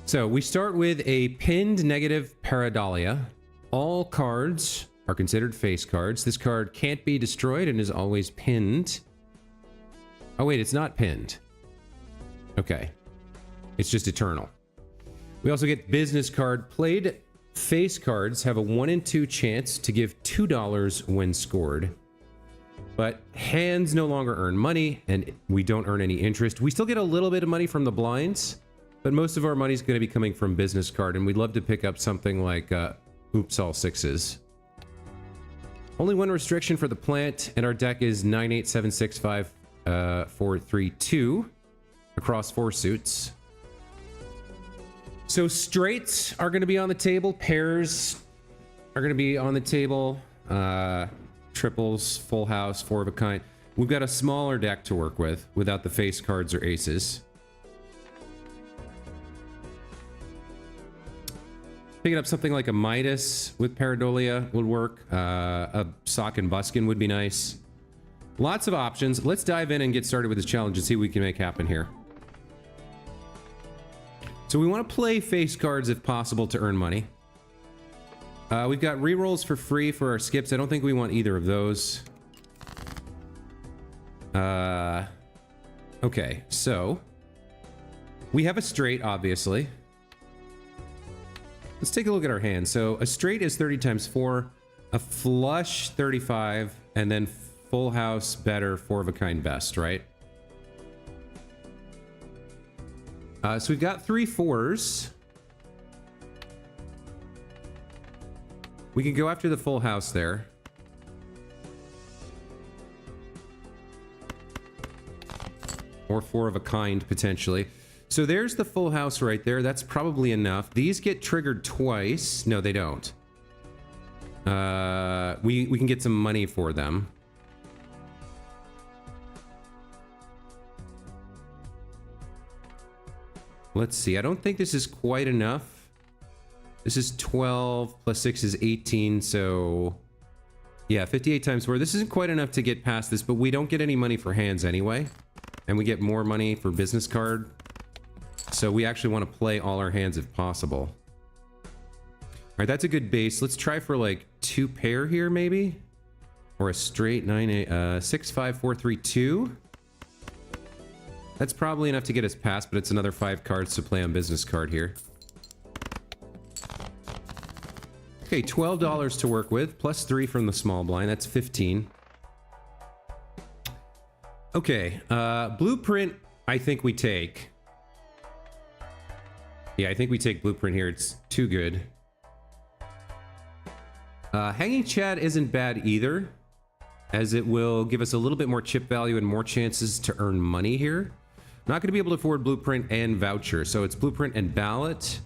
So we start with a pinned negative pareidolia. All cards are considered face cards. This card can't be destroyed and is always pinned. Oh wait, it's not pinned. Okay. It's just eternal. We also get business card. Played face cards have a 1 in 2 chance to give $2 when scored. But hands no longer earn money, and we don't earn any interest. We still get a little bit of money from the blinds, but most of our money is going to be coming from business card, and we'd love to pick up something like Oops All Sixes. Only one restriction for the plant, and our deck is 98765 across 4 suits. So straights are going to be on the table. Pairs are going to be on the table. Triples, full house, 4 of a kind. We've got a smaller deck to work with without the face cards or aces. Picking up something like a Midas with pareidolia would work. A Sock and Buskin would be nice. Lots of options. Let's dive in and get started with this challenge and see what we can make happen here. So we want to play face cards if possible to earn money. We've got rerolls for free for our skips. I don't think we want either of those. Okay, so we have a straight, obviously. Let's take a look at our hand. So a straight is 30 times 4, a flush 35, and then full house better, 4 of a kind best, right? So we've got 3 4s. We can go after the full house there. Or 4 of a kind, potentially. So there's the full house right there. That's probably enough. These get triggered twice. No, they don't. We can get some money for them. Let's see. I don't think this is quite enough. This is 12 plus 6 is 18. So yeah, 58 times 4. This isn't quite enough to get past this, but we don't get any money for hands anyway. And we get more money for business card. So we actually want to play all our hands if possible. All right, that's a good base. Let's try for like 2 pair here, maybe, or a straight 9 8 6 5 4 3 2. That's probably enough to get us past, but it's another 5 cards to play on business card here. Okay, $12 to work with, plus 3 from the small blind. That's 15. Okay, blueprint, I think we take. Yeah, I think we take blueprint here. It's too good. Hanging Chad isn't bad either, as it will give us a little bit more chip value and more chances to earn money here. Not going to be able to afford blueprint and voucher, so it's blueprint and ballot,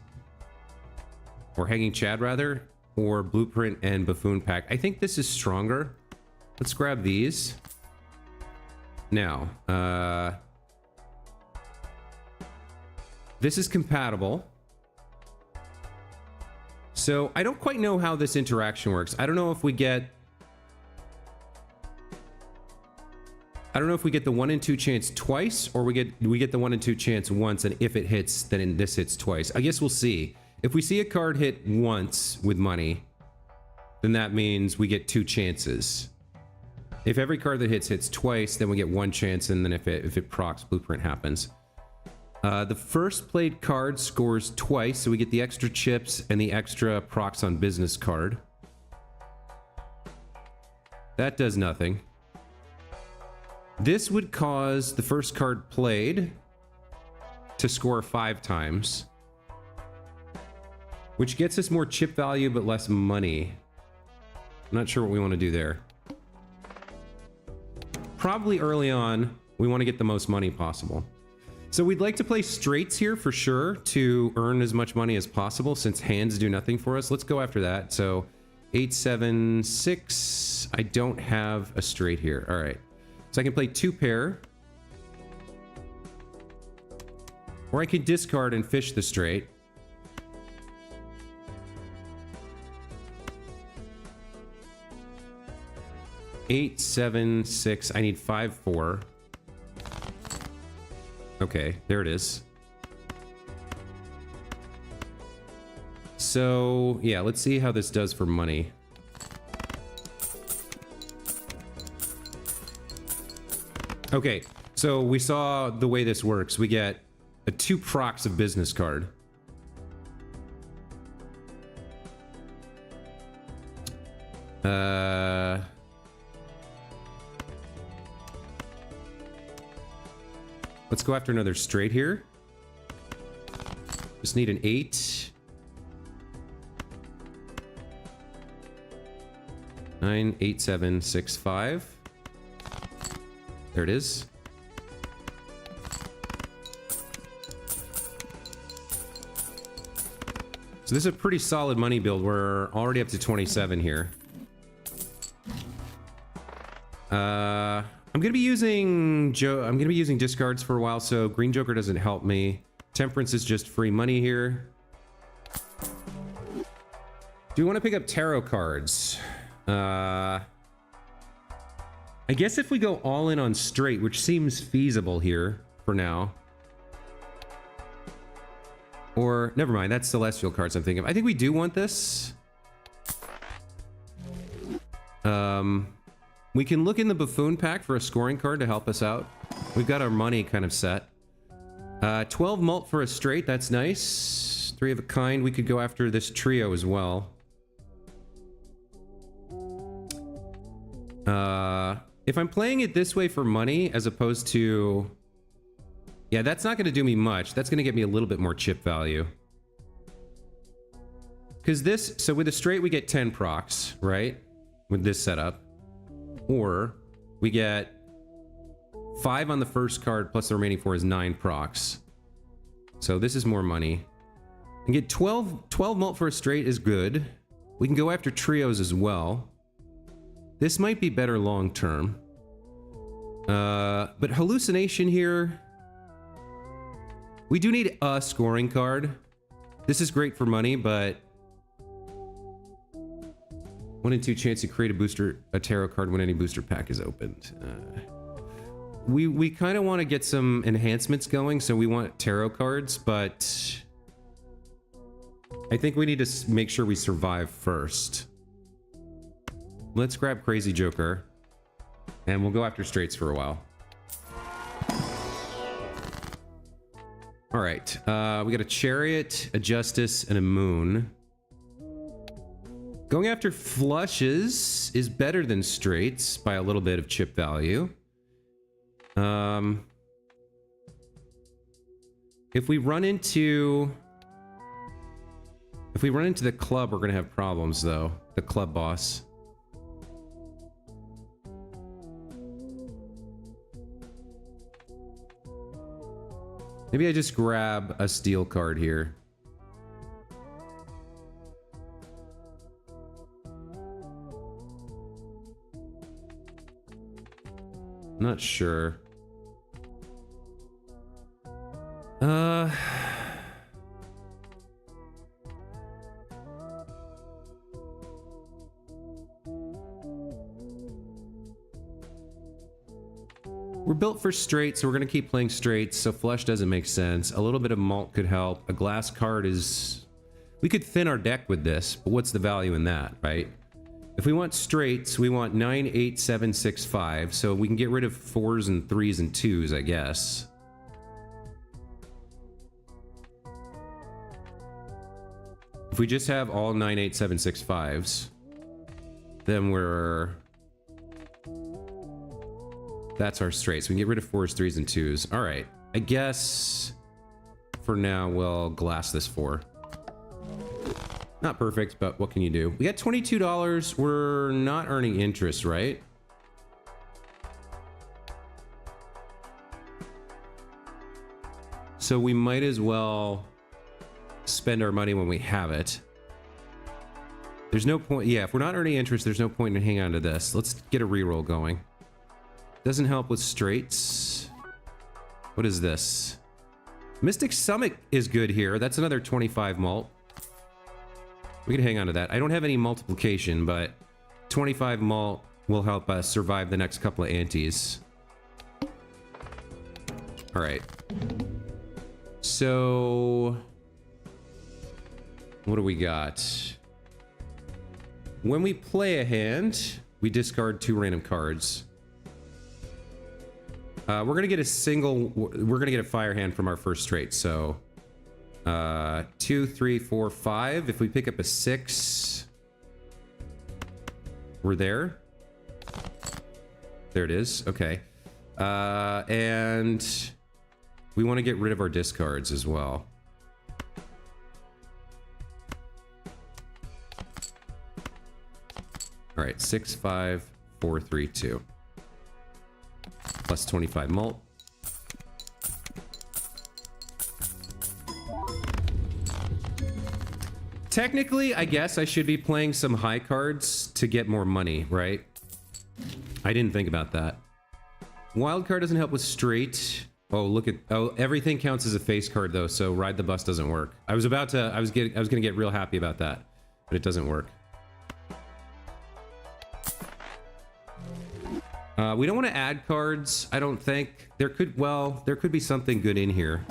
or Hanging Chad rather, or blueprint and buffoon pack. I think this is stronger. Let's grab these. Now, this is compatible. So I don't quite know how this interaction works. I don't know if we get the 1 in 2 chance twice, or we get the 1 in 2 chance once, and if it hits, then this hits twice. I guess we'll see. If we see a card hit once with money, then that means we get 2 chances. If every card that hits twice, then we get 1 chance, and then if it procs, blueprint happens. The first played card scores twice, so we get the extra chips and the extra procs on business card. That does nothing. This would cause the first card played to score 5 times, which gets us more chip value but less money. I'm not sure what we want to do there. Probably early on, we want to get the most money possible. So we'd like to play straights here for sure to earn as much money as possible, since hands do nothing for us. Let's go after that. So 8, 7, 6. I don't have a straight here. All right. So I can play 2 pair. Or I can discard and fish the straight. Eight, 7, 6. I need 5, 4. Okay, there it is. So, yeah, let's see how this does for money. Okay, so we saw the way this works. We get a 2 procs of business card. Let's go after another straight here. Just need an 8. 9, 8, 7, 6, 5. There it is. So this is a pretty solid money build. We're already up to 27 here. I'm gonna be using discards for a while, so Green Joker doesn't help me. Temperance is just free money here. Do we want to pick up tarot cards? I guess if we go all in on straight, which seems feasible here for now. Or, never mind, that's Celestial cards I'm thinking of. I think we do want this. We can look in the Buffoon pack for a scoring card to help us out. We've got our money kind of set. 12 mult for a straight, that's nice. 3 of a kind, we could go after this trio as well. If I'm playing it this way for money, as opposed to... Yeah, that's not going to do me much. That's going to get me a little bit more chip value. Because this... So with a straight, we get 10 procs, right? With this setup. Or we get 5 on the first card, plus the remaining 4 is 9 procs. So this is more money. And get 12 mult for a straight is good. We can go after trios as well. This might be better long term. But hallucination here... We do need a scoring card. This is great for money, but... 1 in 2 chance to create a tarot card when any booster pack is opened. We kind of want to get some enhancements going, so we want tarot cards, but... I think we need to make sure we survive first. Let's grab Crazy Joker, and we'll go after straights for a while. All right, we got a Chariot, a Justice, and a Moon. Going after flushes is better than straights by a little bit of chip value. If we run into the club, we're gonna have problems though. The club boss. Maybe I just grab a steel card here. I'm not sure. We're built for straight, so we're going to keep playing straights, so flush doesn't make sense. A little bit of malt could help. A glass card is... We could thin our deck with this, but what's the value in that, right? If we want straights, we want 9, 8, 7, 6, 5, so we can get rid of 4s and 3s and 2s, I guess. If we just have all 9, 8, 7, 6, 5s, then we're... That's our straight. So we can get rid of 4s, 3s, and 2s. All right. I guess for now we'll glass this 4. Not perfect, but what can you do? We got $22. We're not earning interest, right? So we might as well spend our money when we have it. There's no point. Yeah, if we're not earning interest, there's no point in hanging on to this. Let's get a reroll going. Doesn't help with straights. What is this? Mystic Summit is good here. That's another 25 mult. We can hang on to that. I don't have any multiplication, but 25 mult will help us survive the next couple of antes. All right. So What do we got? When we play a hand, we discard 2 random cards. We're gonna get a fire hand from our first straight, so 2, 3, 4, 5. If we pick up a 6, we're there. There it is. Okay. And we want to get rid of our discards as well. All right, 6, 5, 4, 3, 2. Plus 25 mult. Technically, I guess I should be playing some high cards to get more money, right? I didn't think about that. Wild card doesn't help with straight. Oh, look at, oh, everything counts as a face card though, so ride the bus doesn't work. I was gonna get real happy about that, but it doesn't work. We don't want to add cards, I don't think. There could be something good in here.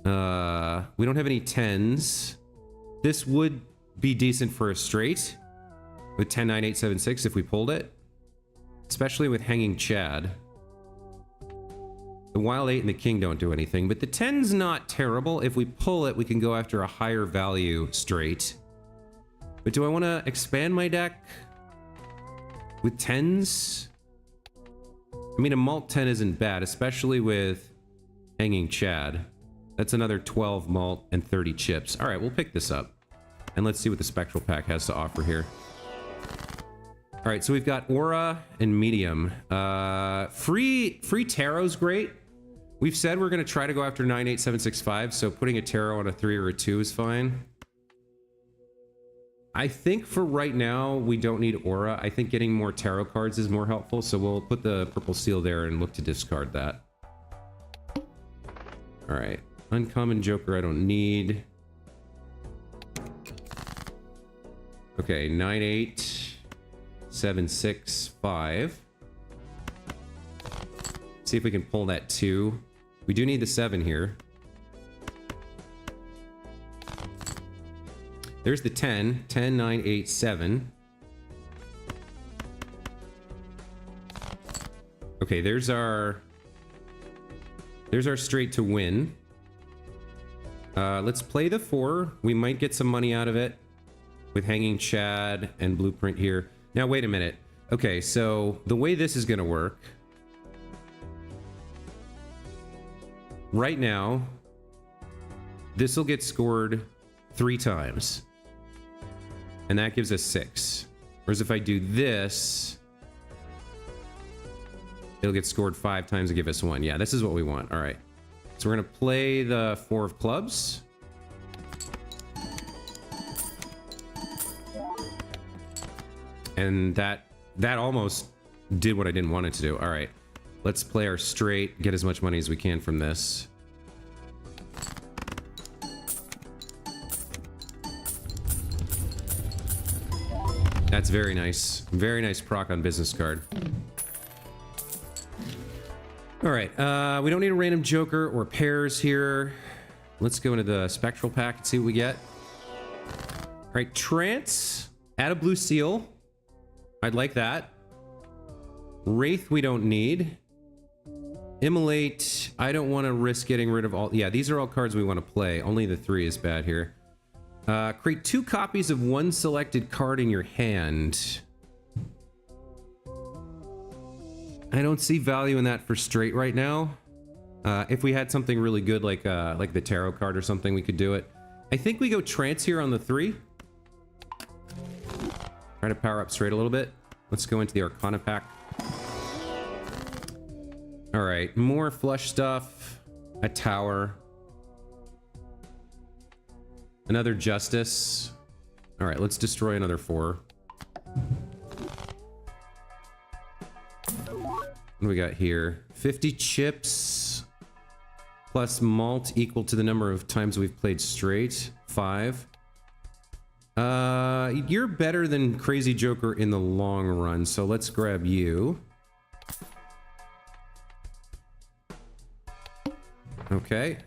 We don't have any 10s. This would be decent for a straight with 10, 9, 8, 7, 6 if we pulled it. Especially with Hanging Chad. The Wild 8 and the King don't do anything, but the 10's not terrible. If we pull it, we can go after a higher value straight. But do I want to expand my deck with 10s? I mean, a mult 10 isn't bad, especially with Hanging Chad. That's another 12 mult and 30 chips. All right, we'll pick this up. And let's see what the Spectral Pack has to offer here. All right, so we've got Aura and Medium. Free Tarot's great. We've said we're going to try to go after 9, 8, 7, 6, 5, so putting a Tarot on a 3 or a 2 is fine. I think for right now, we don't need Aura. I think getting more Tarot cards is more helpful, so we'll put the purple seal there and look to discard that. All right. Uncommon Joker I don't need. Okay, 9, 8, 7, 6, 5. See if we can pull that 2. We do need the 7 here. There's the 10. 10, 9, 8, 7. Okay, there's our straight to win. Let's play the 4. We might get some money out of it with Hanging Chad and Blueprint here. Now, wait a minute. Okay, so the way this is going to work... Right now, this will get scored 3 times. And that gives us 6. Whereas if I do this... It'll get scored 5 times and give us 1. Yeah, this is what we want. All right. So we're going to play the 4 of clubs. And that almost did what I didn't want it to do. All right. Let's play our straight, get as much money as we can from this. That's very nice. Very nice proc on business card. All right, we don't need a random joker or pairs here. Let's go into the Spectral Pack and see what we get. All right, Trance, add a blue seal. I'd like that. Wraith we don't need. Immolate, I don't want to risk getting rid of all... Yeah, these are all cards we want to play. Only the 3 is bad here. Create 2 copies of 1 selected card in your hand. I don't see value in that for straight right now. If we had something really good like the tarot card or something, we could do it. I think we go Trance here on the 3. Try to power up straight a little bit. Let's go into the Arcana Pack. All right, more flush stuff. A tower. Another Justice. All right, let's destroy another 4. What do we got here? 50 chips plus malt equal to the number of times we've played straight. 5. You're better than Crazy Joker in the long run, so let's grab you. Okay.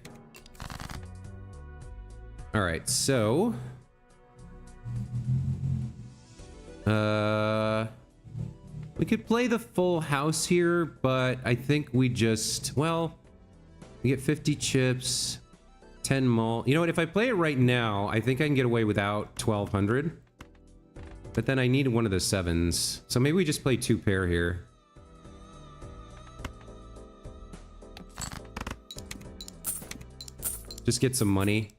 All right, so we could play the full house here, but I think we just, well, we get 50 chips, 10 malt. You know what? If I play it right now, I think I can get away without 1200. But then I need one of the sevens. So maybe we just play 2 pair here. Just get some money.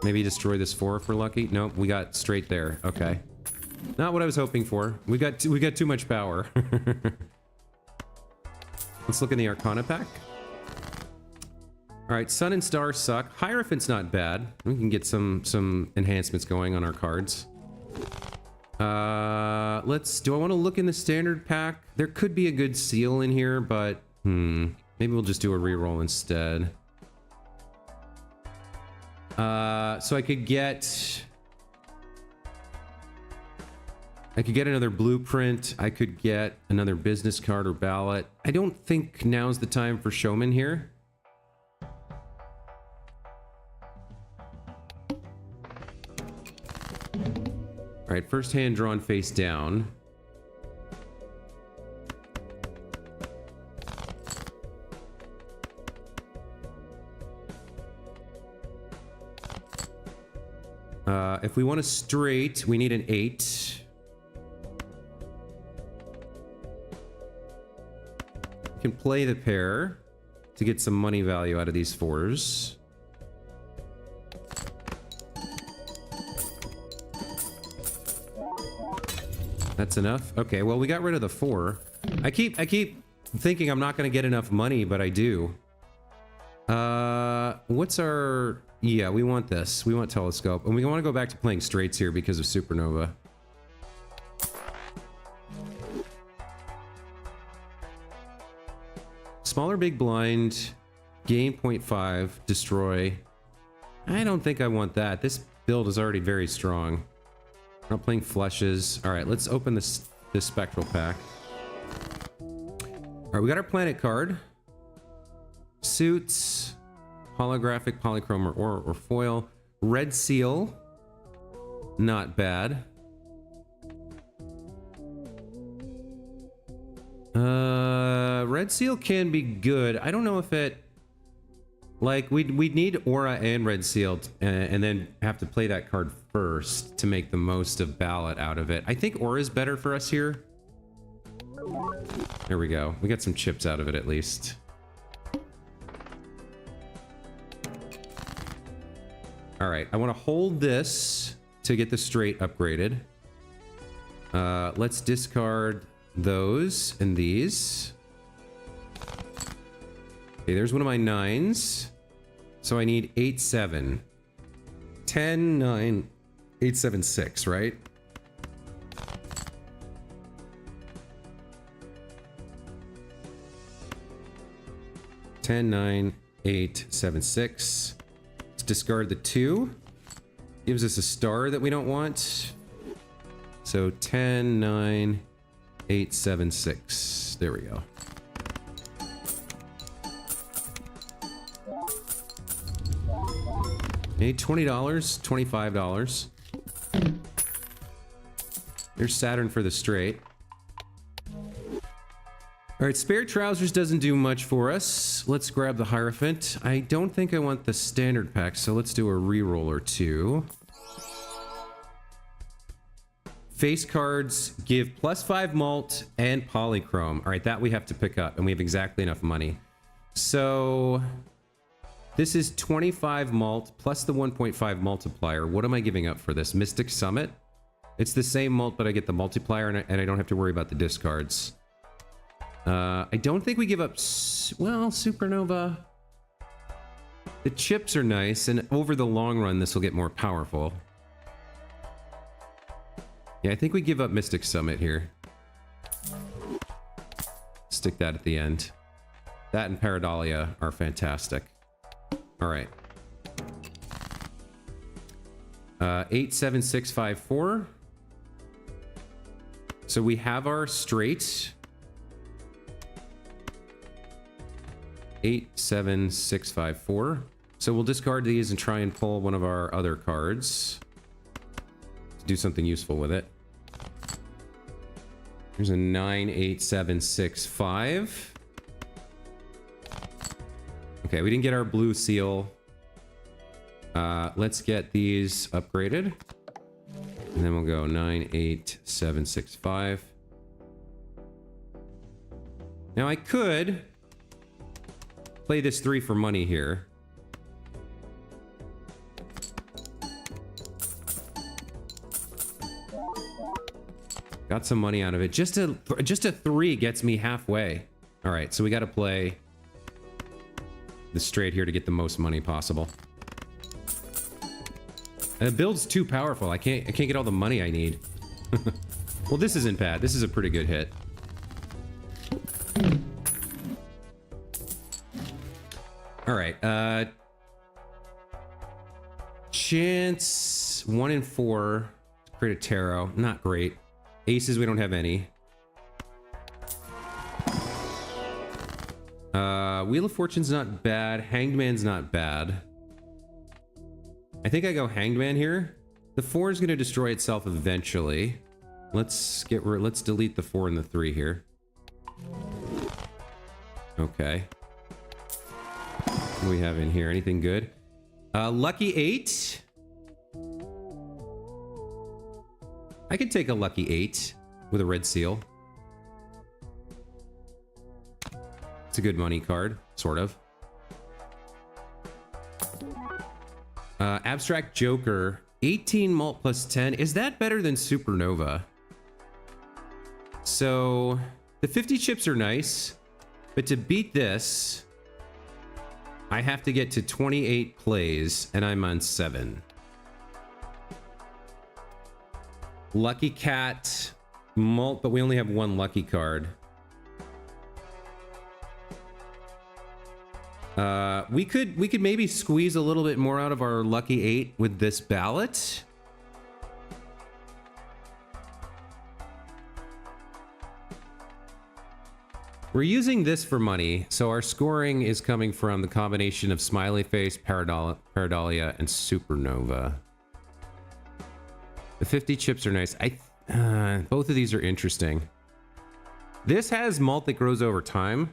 Maybe destroy this 4 if we're lucky. Nope, we got straight there. Okay. Not what I was hoping for. We got too much power. Let's look in the Arcana pack. All right, Sun and Star suck. Hierophant's not bad. We can get some enhancements going on our cards. Do I want to look in the standard pack? There could be a good seal in here, but maybe we'll just do a reroll instead. So I could get another blueprint. I could get another business card or ballot. I don't think now's the time for showman here. All right, first hand drawn face down. If we want a straight, we need an 8. We can play the pair to get some money value out of these 4s. That's enough? Okay, well, we got rid of the 4. I keep thinking I'm not going to get enough money, but I do. What's our... Yeah, we want this. We want telescope. And we want to go back to playing straights here because of supernova. Smaller big blind. Gain 0.5. Destroy. I don't think I want that. This build is already very strong. We're not playing flushes. All right, let's open this spectral pack. All right, we got our planet card. Suits. Holographic, polychrome, or foil. Red seal. Not bad. Red seal can be good. I don't know if it... Like, we'd need aura and red seal, and then have to play that card first to make the most of ballot out of it. I think aura is better for us here. There we go. We got some chips out of it at least. All right, I want to hold this to get the straight upgraded. Let's discard those and these. Okay, there's one of my 9s. So I need 8, 7. 10, 9, 8, 7, 6, right? Ten, 9, 8, 7, 6. Discard the 2. Gives us a star that we don't want. So 10, 9, 8, 7, 6. There we go. Made $20, $25. There's Saturn for the straight. All right, spare trousers doesn't do much for us. Let's grab the Hierophant. I don't think I want the standard pack, so let's do a reroll or 2. Face cards give +5 malt and polychrome. All right, that we have to pick up, and we have exactly enough money. So this is 25 malt plus the 1.5 multiplier. What am I giving up for this? Mystic Summit? It's the same malt, but I get the multiplier, and I don't have to worry about the discards. I don't think we give up... Well, Supernova... The chips are nice, and over the long run, this will get more powerful. Yeah, I think we give up Mystic Summit here. Stick that at the end. That and Pareidolia are fantastic. All right. 8, 7, 6, 5, 4. So we have our straight. 8, 7, 6, 5, 4. So we'll discard these and try and pull one of our other cards to do something useful with it. There's a 9, 8, 7, 6, 5. Okay, we didn't get our blue seal. Let's get these upgraded. And then we'll go 9, 8, 7, 6, 5. Now I could play this 3 for money here. Got some money out of it. Just a 3 gets me halfway. All right, so we got to play the straight here to get the most money possible. And the build's too powerful. I can't get all the money I need. Well, this isn't bad. This is a pretty good hit. All right. Chance 1 in 4. Create a tarot. Not great. Aces, we don't have any. Wheel of Fortune's not bad. Hanged Man's not bad. I think I go Hanged Man here. The 4 is going to destroy itself eventually. Let's delete the 4 and the 3 here. Okay. What do we have in here? Anything good? Lucky 8. I could take a lucky 8 with a red seal. It's a good money card, sort of. Abstract Joker, 18 mult plus 10. Is that better than Supernova? So the 50 chips are nice, but to beat this, I have to get to 28 plays, and I'm on 7. Lucky Cat, mult, but we only have 1 lucky card. We could maybe squeeze a little bit more out of our lucky 8 with this ballot. We're using this for money, so our scoring is coming from the combination of Smiley Face, Pareidolia, and Supernova. The 50 chips are nice. Both of these are interesting. This has malt that grows over time.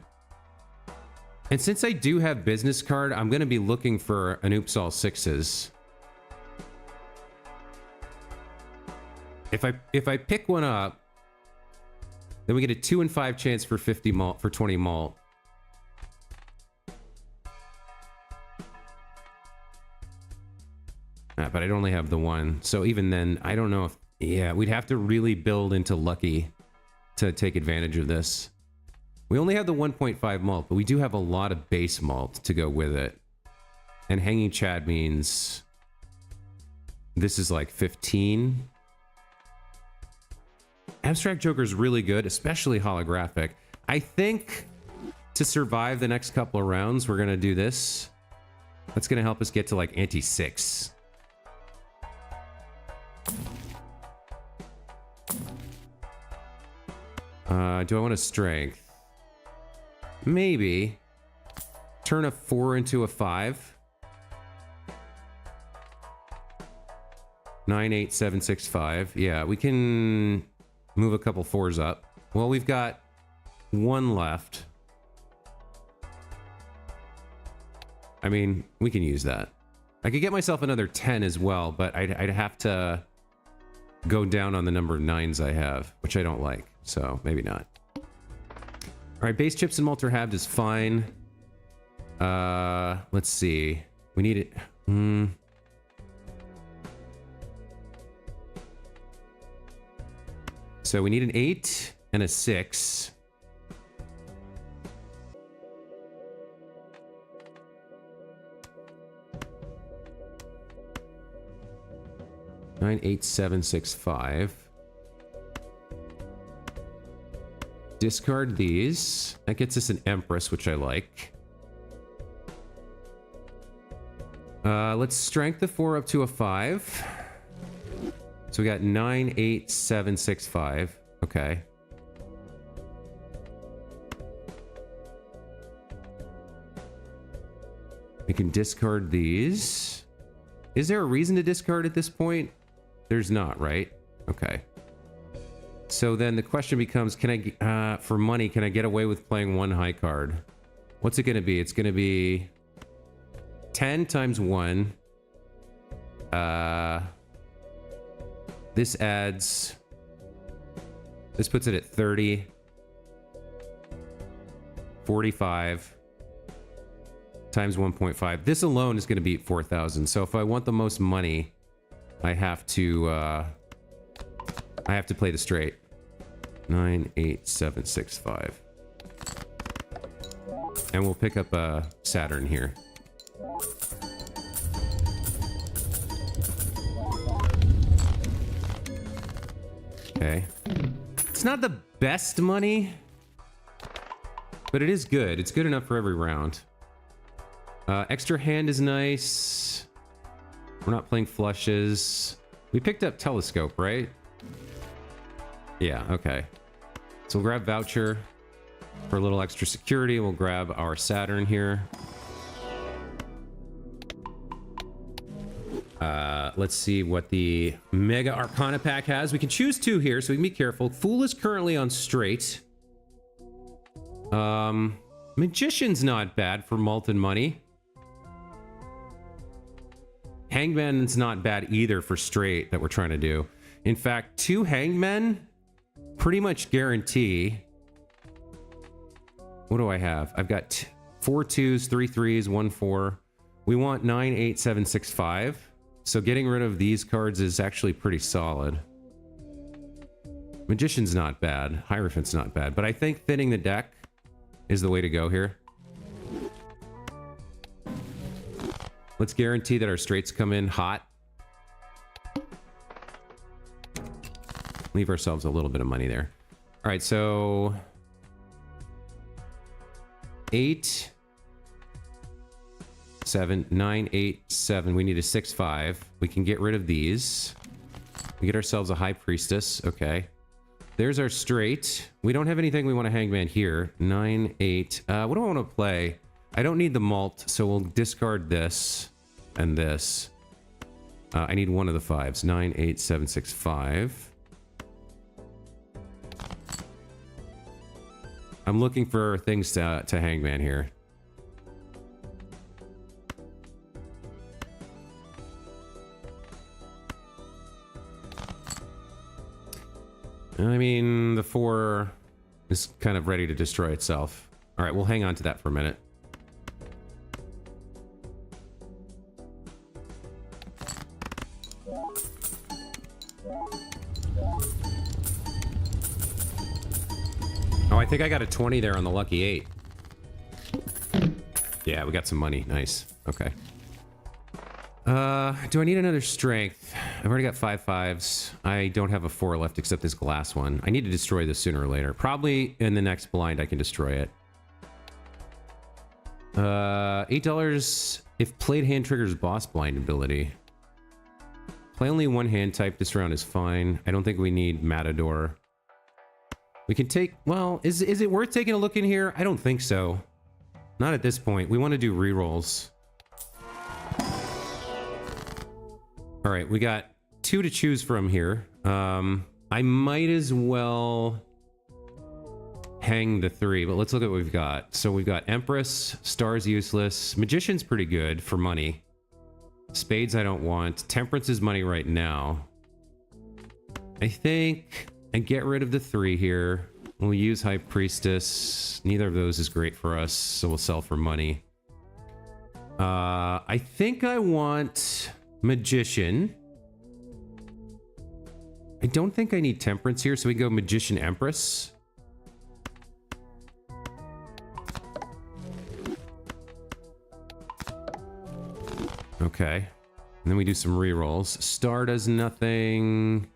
And since I do have business card, I'm going to be looking for an Oops All Sixes. If I pick one up, then we get a 2 in 5 chance for 50 malt, for 20 malt. But I'd only have the 1. So even then, I don't know if... Yeah, we'd have to really build into lucky to take advantage of this. We only have the 1.5 malt, but we do have a lot of base malt to go with it. And Hanging Chad means... This is like 15. Abstract Joker is really good, especially holographic. I think to survive the next couple of rounds, we're going to do this. That's going to help us get to like anti-6. Do I want a strength? Maybe. Turn a 4 into a 5. 9, 8, 7, 6, 5. Yeah, we can move a couple 4s up. Well, we've got 1 left. I mean, we can use that. I could get myself another 10 as well, but I'd have to go down on the number of 9s I have, which I don't like. So maybe not. All right, base chips and Malter halved is fine. Let's see. We need it. So we need an 8 and a 6. Nine, 8, 7, 6, 5. Discard these. That gets us an Empress, which I like. Let's strength the 4 up to a 5. So we got 9, 8, 7, 6, 5. Okay. We can discard these. Is there a reason to discard at this point? There's not, right? Okay. So then the question becomes, can I, for money, can I get away with playing one high card? What's it going to be? It's going to be 10 times 1. This adds... This puts it at 30. 45 times 1.5. This alone is going to be 4,000. So if I want the most money, I have to play the straight. 9, 8, 7, 6, 5. And we'll pick up a Saturn here. Okay. It's not the best money, but it is good. It's good enough for every round. Extra hand is nice. We're not playing flushes. We picked up telescope, right? Yeah, okay. So we'll grab voucher for a little extra security. We'll grab our Saturn here. Let's see what the Mega Arcana pack has. We can choose 2 here, so we can be careful. Fool is currently on straight. Magician's not bad for Molten Money. Hangman's not bad either for straight that we're trying to do. In fact, 2 Hangmen pretty much guarantee. What do I have? I've got 4 2s, 3 3s, 1 4. We want 9, 8, 7, 6, 5. So getting rid of these cards is actually pretty solid. Magician's not bad. Hierophant's not bad. But I think thinning the deck is the way to go here. Let's guarantee that our straights come in hot. Leave ourselves a little bit of money there. All right, so 8, 7, 9, 8, 7. We need a 6, 5. We can get rid of these. We get ourselves a High Priestess. Okay. There's our straight. We don't have anything we want to hangman here. 9, 8. What do I want to play? I don't need the malt, so we'll discard this and this. I need one of the 5s. 9, 8, 7, 6, 5. I'm looking for things to hangman here. I mean, the 4 is kind of ready to destroy itself. All right, we'll hang on to that for a minute. Oh, I think I got a 20 there on the lucky 8. Yeah, we got some money. Nice. Okay. Do I need another strength? I've already got 5 5s. I don't have a 4 left except this glass one. I need to destroy this sooner or later. Probably in the next blind I can destroy it. $8 if played hand triggers boss blind ability. Play only one hand type this round is fine. I don't think we need Matador. We can take... Well, is it worth taking a look in here? I don't think so. Not at this point. We want to do rerolls. All right, we got 2 to choose from here. I might as well hang the 3, but let's look at what we've got. So we've got Empress, Star's useless, Magician's pretty good for money. Spades I don't want. Temperance is money right now. I think I get rid of the 3 here. We'll use High Priestess. Neither of those is great for us, so we'll sell for money. I think I want Magician. I don't think I need Temperance here, so we can go Magician Empress. Okay. And then we do some rerolls. Star does nothing.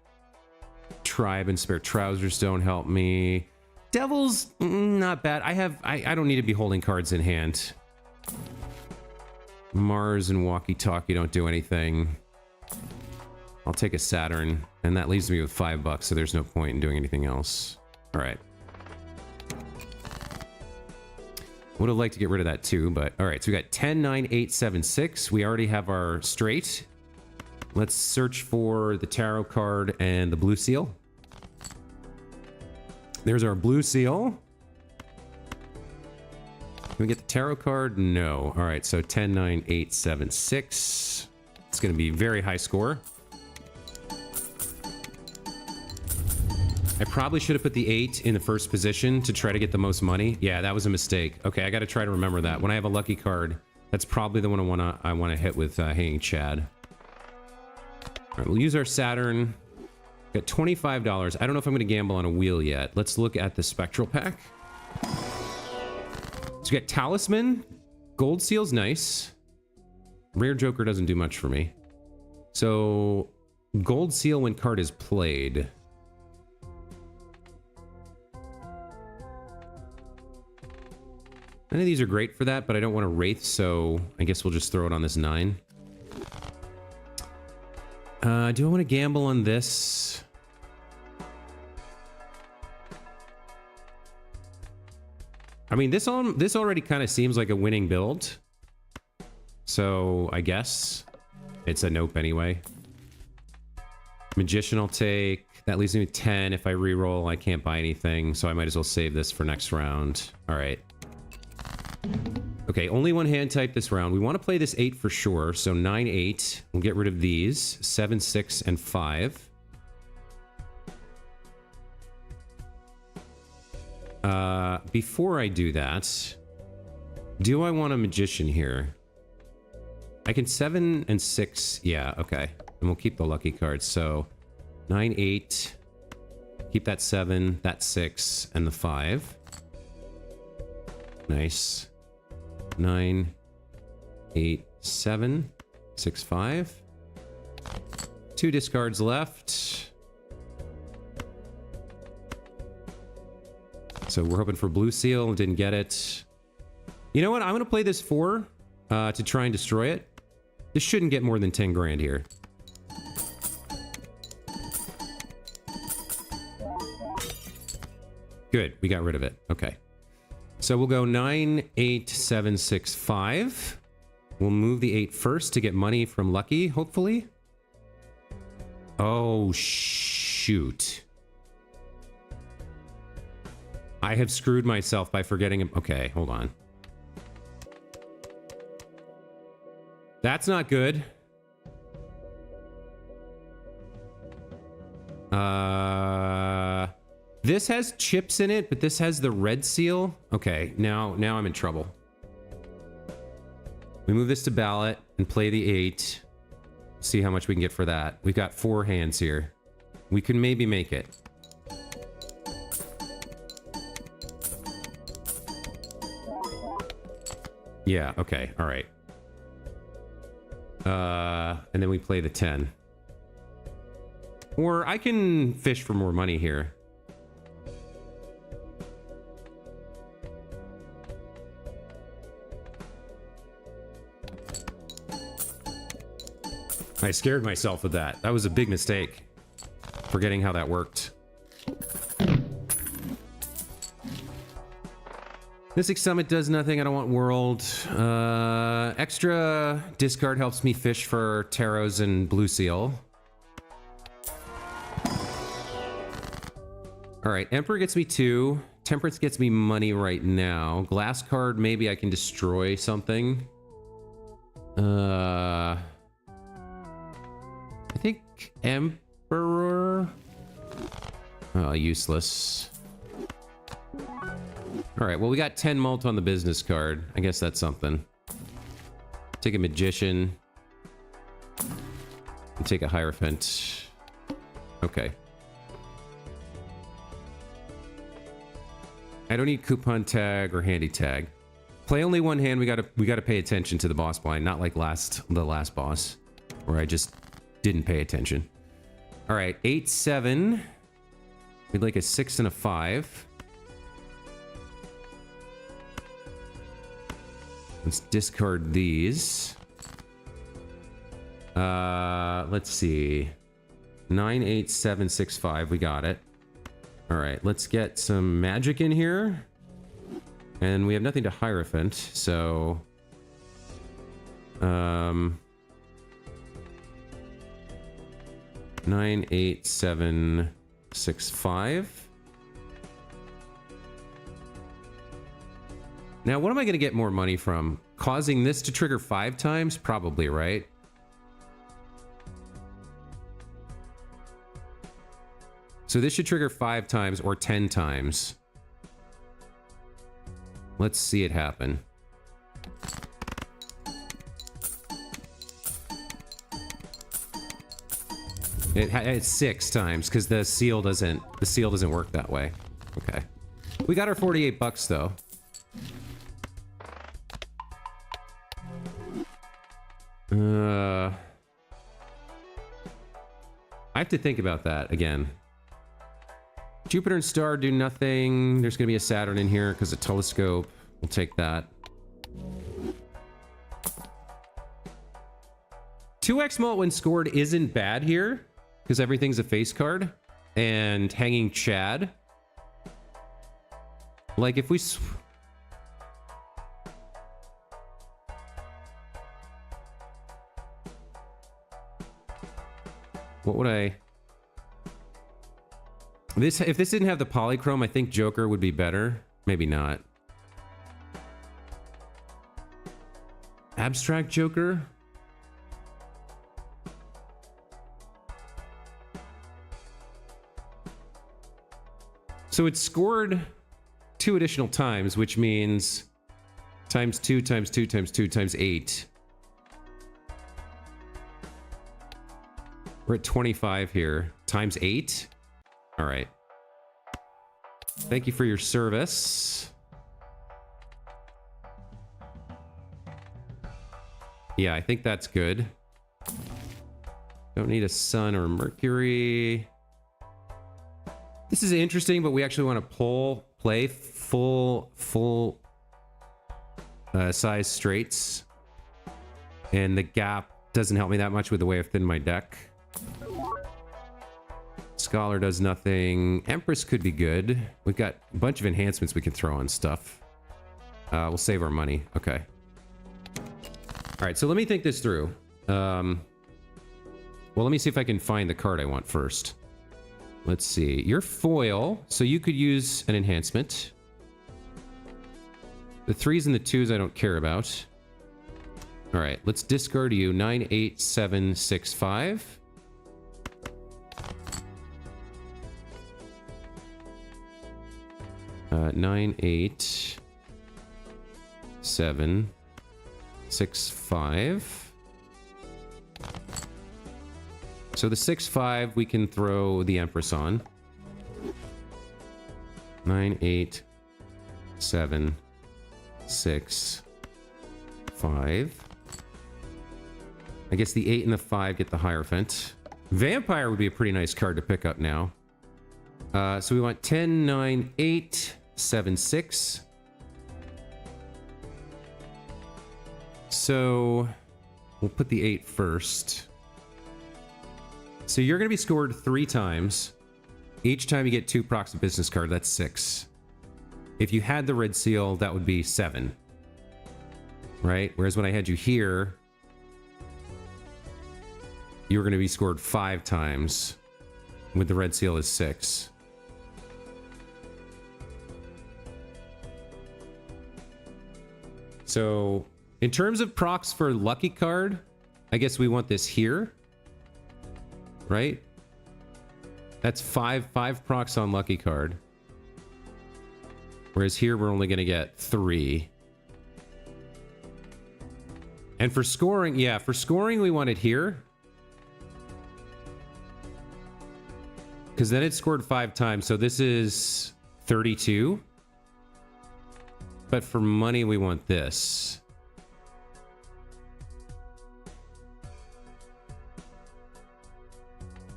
Tribe and Spare Trousers don't help me. Devils, not bad. I don't need to be holding cards in hand. Mars and Walkie Talkie don't do anything. I'll take a Saturn, and that leaves me with $5, so there's no point in doing anything else. All right. Would have liked to get rid of that too, but all right. So we got 10, 9, 8, 7, 6. We already have our straight. Let's search for the tarot card and the blue seal. There's our blue seal. Can we get the tarot card? No. All right, so 10, 9, 8, 7, 6. It's going to be a very high score. I probably should have put the 8 in the first position to try to get the most money. Yeah, that was a mistake. Okay, I got to try to remember that. When I have a lucky card, that's probably the one I want to hit with Hanging Chad. All right, we'll use our Saturn. Got $25. I don't know if I'm going to gamble on a wheel yet. Let's look at the Spectral Pack. So we got Talisman. Gold Seal's nice. Rare Joker doesn't do much for me. So, Gold Seal when card is played. None of these are great for that, but I don't want to Wraith, so I guess we'll just throw it on this 9. Do I want to gamble on this? I mean, this already kind of seems like a winning build. So, I guess it's a nope anyway. Magician I'll take. That leaves me with 10. If I reroll, I can't buy anything, so I might as well save this for next round. All right. Okay, only one hand type this round. We want to play this 8 for sure, so 9, 8. We'll get rid of these. 7, 6, and 5. Before I do that, do I want a Magician here? I can 7 and 6. Yeah, okay. And we'll keep the lucky cards. So 9, 8. Keep that 7, that 6, and the 5. Nice. 9, 8, 7, 6, 5. 2 discards left. So we're hoping for blue seal. Didn't get it. You know what? I'm going to play this 4 to try and destroy it. This shouldn't get more than 10 grand here. Good. We got rid of it. Okay. So we'll go 9, 8, 7, 6, 5. We'll move the 8 first to get money from Lucky, hopefully. Oh, shoot. I have screwed myself by forgetting him. Okay, hold on. That's not good. This has chips in it, but this has the red seal. Okay, now I'm in trouble. We move this to ballot and play the 8. See how much we can get for that. We've got 4 hands here. We can maybe make it. Yeah, okay, all right. And then we play the 10. Or I can fish for more money here. I scared myself with that. That was a big mistake. Forgetting how that worked. Mystic Summit does nothing. I don't want World. Extra discard helps me fish for Tarots and Blue Seal. Alright, Emperor gets me 2. Temperance gets me money right now. Glass card, maybe I can destroy something. I think Emperor. Oh, useless. Alright, well, we got 10 mult on the business card. I guess that's something. Take a Magician. And take a Hierophant. Okay. I don't need coupon tag or handy tag. Play only one hand. We gotta pay attention to the boss blind, not like the last boss, where I just didn't pay attention. All right, 8, 7. We'd like a 6 and a 5. Let's discard these. Let's see. 9, 8, 7, 6, 5. We got it. All right, let's get some magic in here. And we have nothing to Hierophant, so... 98765. Now, what am I going to get more money from? Causing this to trigger 5 times? Probably, right? So this should trigger 5 times or 10 times. Let's see it happen. It's 6 times because the seal doesn't work that way. Okay. We got our 48 bucks though. I have to think about that again. Jupiter and star do nothing. There's gonna be a Saturn in here because a telescope. We'll take that. 2x mult when scored isn't bad here because everything's a face card. And hanging Chad. Like if we... What would I... If this didn't have the polychrome, I think Joker would be better. Maybe not. Abstract Joker? So it's scored 2 additional times, which means times 2 times 2 times 2 times 8. We're at 25 here. Times 8? All right. Thank you for your service. Yeah, I think that's good. Don't need a Sun or Mercury. This is interesting, but we actually want to play full size straights. And the gap doesn't help me that much with the way I've thinned my deck. Scholar does nothing. Empress could be good. We've got a bunch of enhancements we can throw on stuff. We'll save our money. Okay. All right, so let me think this through. Well, let me see if I can find the card I want first. Let's see. You're foil, so you could use an enhancement. The 3s and the 2s I don't care about. All right, let's discard you. 98765. Uh, 98765. So the 6-5 we can throw the Empress on. 98765. I guess the 8 and the 5 get the Hierophant. Vampire would be a pretty nice card to pick up now. So we want 10, 9, 8, 7, 6. So we'll put the 8 first. So you're going to be scored 3 times. Each time you get 2 procs of business card, that's 6. If you had the red seal, that would be 7. Right? Whereas when I had you here, you were going to be scored 5 times. With the red seal is 6. So in terms of procs for lucky card, I guess we want this here. Right? That's 5 procs on lucky card. Whereas here we're only going to get 3. And for scoring, yeah, for scoring we want it here. Because then it scored 5 times, so this is 32. But for money we want this.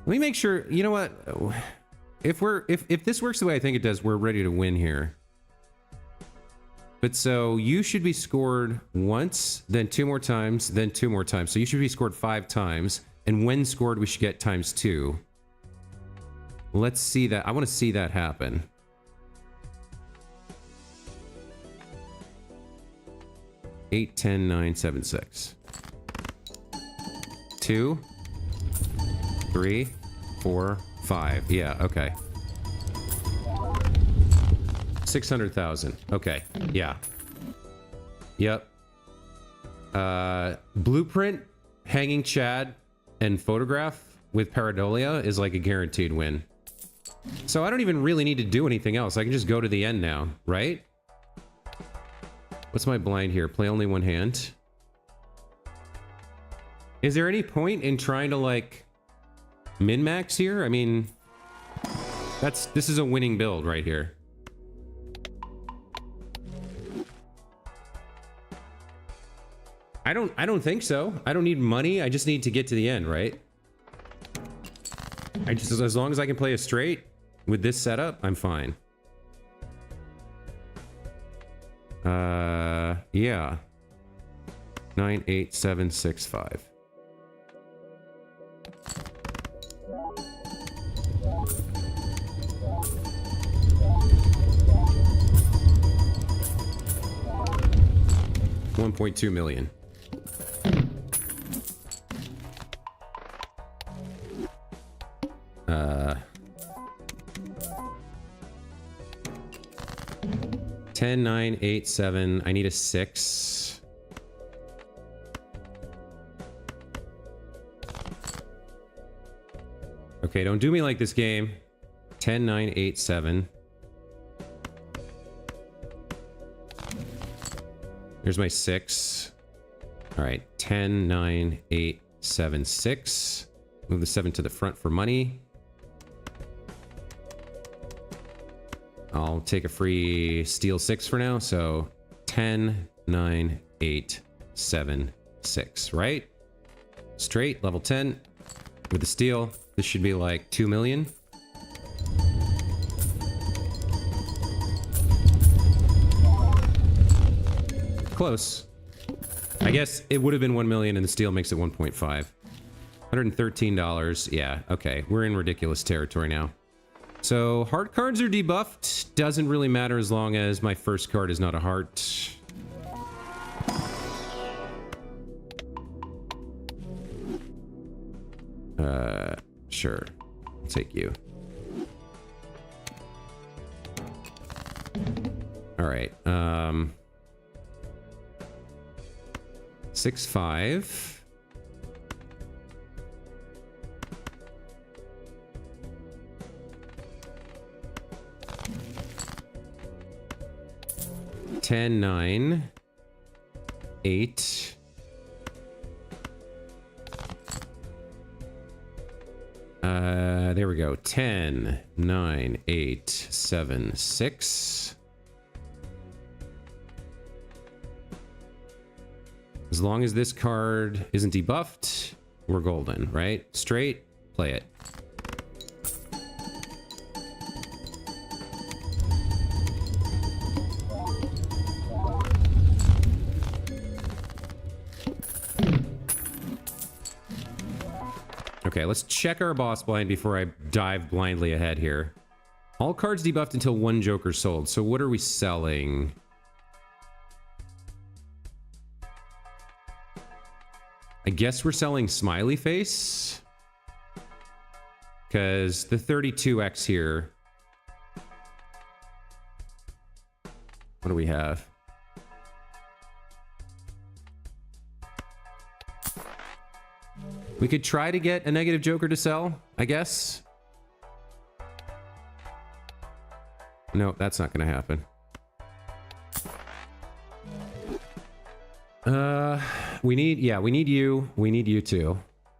Let me make sure, you know what? If this works the way I think it does, we're ready to win here. But so you should be scored once, then 2 more times, then 2 more times. So you should be scored 5 times. And when scored, we should get times 2. Let's see that. I want to see that happen. 8, 10, 9, 7, 6. 2, 3, 4, 5. Yeah, okay. 600,000. Okay, yeah. Yep. Blueprint, Hanging Chad, and Photograph with Pareidolia is like a guaranteed win. So I don't even really need to do anything else. I can just go to the end now, right? What's my blind here? Play only one hand. Is there any point in trying to, like, min-max here? I mean, this is a winning build right here. I don't think so. I don't need money. I just need to get to the end, right? As long as I can play a straight with this setup, I'm fine. Yeah. 9, 8, 7, 6, 5. $1.2 million. Ten, 9, 8, 7. I need a 6. Okay, don't do me like this game. 10, 9, 8, 7. Here's my 6. All right, 10, 9, 8, 7, 6. Move the 7 to the front for money. I'll take a free steal 6 for now. So 10, 9, 8, 7, 6, right? Straight, level 10. With the steal, this should be like 2 million. Close. I guess it would have been 1 million and the steal makes it 1.5. $113. Yeah, okay. We're in ridiculous territory now. So, heart cards are debuffed. Doesn't really matter as long as my first card is not a heart. Sure. I'll take you. Alright, 6, 5. Ten, 9, 8. There we go. 10, 9, 8, 7, 6. As long as this card isn't debuffed, we're golden, right? Straight, play it. Okay, let's check our boss blind before I dive blindly ahead here. All cards debuffed until one joker sold. So what are we selling? I guess we're selling Smiley Face. Because the 32x here. What do we have? We could try to get a negative joker to sell, I guess. No, that's not going to happen. We need you. We need you too.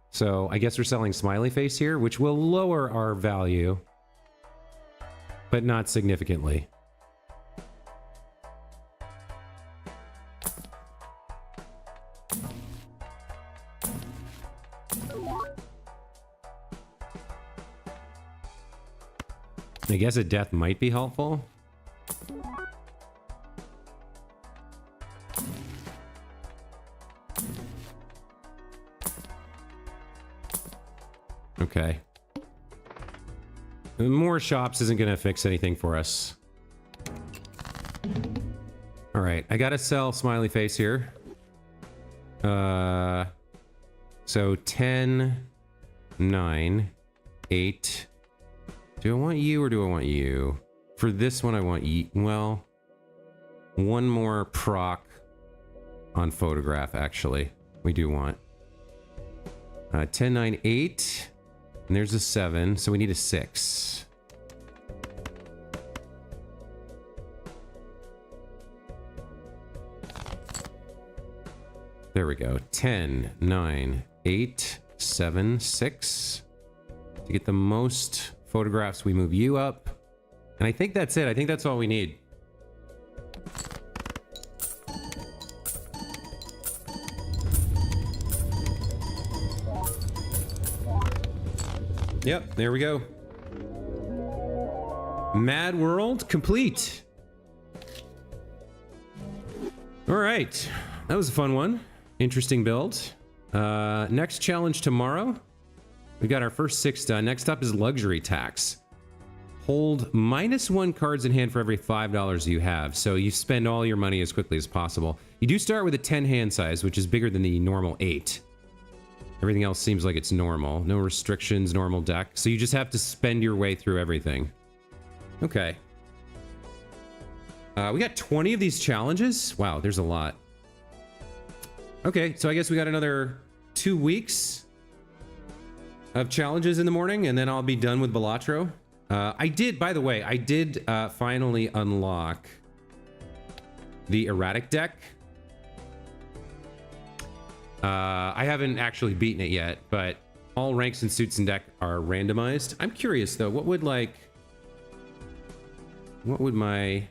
So I guess we're selling Smiley Face here, which will lower our value, but not significantly. I guess a death might be helpful. Okay. More shops isn't going to fix anything for us. All right, I got to sell Smiley Face here. So 10, 9, 8. Do I want you or do I want you? For this one, I want you. Well, one more proc on photograph, actually. We do want. 10, 9, 8. And there's a 7, so we need a 6. There we go. 10, 9, 8, 7, 6. To get the most photographs, we move you up. And I think that's it. I think that's all we need. Yep, there we go. Mad World complete. All right. That was a fun one. Interesting build. Next challenge tomorrow. We got our first 6 done. Next up is luxury tax. Hold -1 cards in hand for every $5 you have. So you spend all your money as quickly as possible. You do start with a 10 hand size, which is bigger than the normal 8. Everything else seems like it's normal. No restrictions, normal deck. So you just have to spend your way through everything. Okay. We got 20 of these challenges. Wow, there's a lot. Okay, so I guess we got another 2 weeks of challenges in the morning, and then I'll be done with Balatro. I did, by the way, I did finally unlock the erratic deck. I haven't actually beaten it yet, but all ranks and suits and deck are randomized. I'm curious though, what would my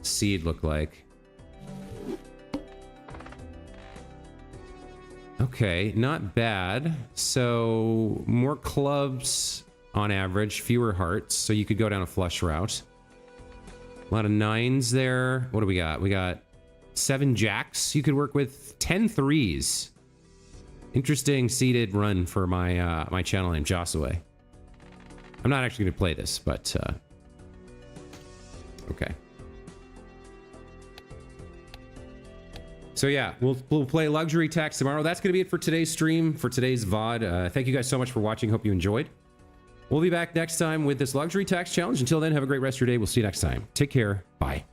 seed look like? Okay, not bad. So more clubs on average, fewer hearts, so you could go down a flush route. A lot of 9s there. What do we got? We got 7 jacks you could work with, 10 3s. Interesting seeded run for my my channel named Josue. I'm not actually going to play this, but okay. So yeah, we'll play luxury tax tomorrow. That's going to be it for today's stream, for today's VOD. Thank you guys so much for watching. Hope you enjoyed. We'll be back next time with this luxury tax challenge. Until then, have a great rest of your day. We'll see you next time. Take care. Bye.